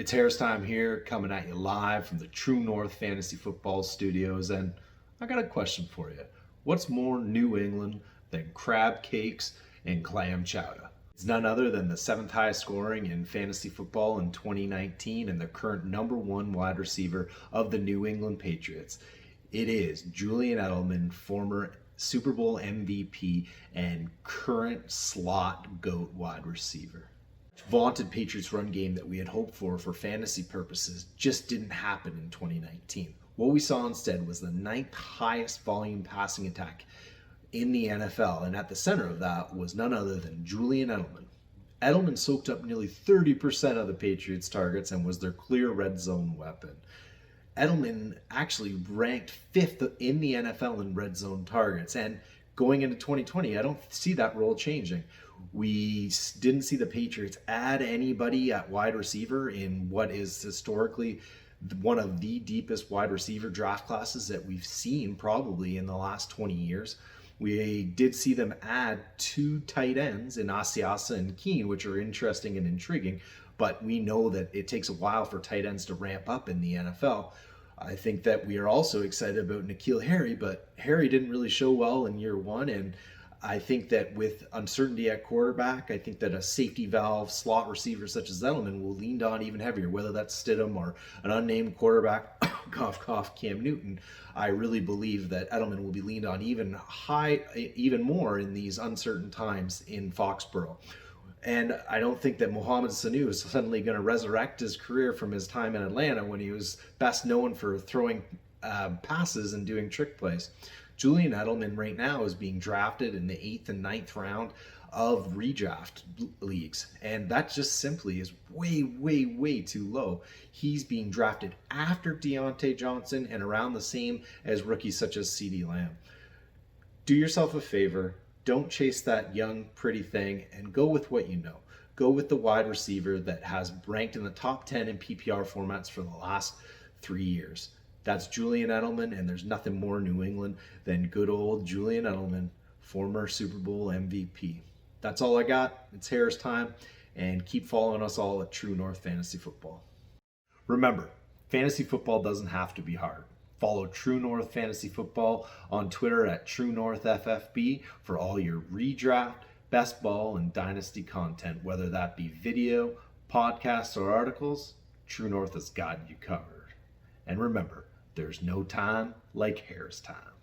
It's Harris time here, coming at you live from the True North Fantasy Football Studios, and I got a question for you. What's more New England than crab cakes and clam chowder? It's none other than the 7th highest scoring in fantasy football in 2019 and the current #1 wide receiver of the New England Patriots. It is Julian Edelman, former Super Bowl MVP and current slot GOAT wide receiver. Vaunted Patriots run game that we had hoped for fantasy purposes just didn't happen in 2019. What we saw instead was the 9th highest volume passing attack in the NFL, and at the center of that was none other than Julian Edelman. Edelman soaked up nearly 30% of the Patriots' targets and was their clear red zone weapon. Edelman actually ranked 5th in the NFL in red zone targets, and going into 2020, I don't see that role changing. We didn't see the Patriots add anybody at wide receiver in what is historically one of the deepest wide receiver draft classes that we've seen probably in the last 20 years. We did see them add 2 tight ends in Asiasa and Keene, which are interesting and intriguing, but we know that it takes a while for tight ends to ramp up in the NFL. I think that we are also excited about N'Keal Harry, but Harry didn't really show well in year 1, and I think that with uncertainty at quarterback, I think that a safety valve slot receiver such as Edelman will lean on even heavier, whether that's Stidham or an unnamed quarterback, cough, cough, Cam Newton. I really believe that Edelman will be leaned on even more in these uncertain times in Foxborough. And I don't think that Mohamed Sanu is suddenly going to resurrect his career from his time in Atlanta when he was best known for throwing passes and doing trick plays. Julian Edelman right now is being drafted in the 8th and 9th round of redraft leagues, and that just simply is way too low. He's being drafted after Deontay Johnson and around the same as rookies such as CeeDee Lamb. Do yourself a favor, don't chase that young pretty thing, and go with what you know. Go with the wide receiver that has ranked in the top 10 in PPR formats for the last 3 years. That's Julian Edelman, and there's nothing more New England than good old Julian Edelman, former Super Bowl MVP. That's all I got. It's Harris time, and keep following us all at True North Fantasy Football. Remember, fantasy football doesn't have to be hard. Follow True North Fantasy Football on Twitter at TrueNorthFFB for all your redraft, best ball, and dynasty content, whether that be video, podcasts, or articles. True North has got you covered. And remember, there's no time like Harris time.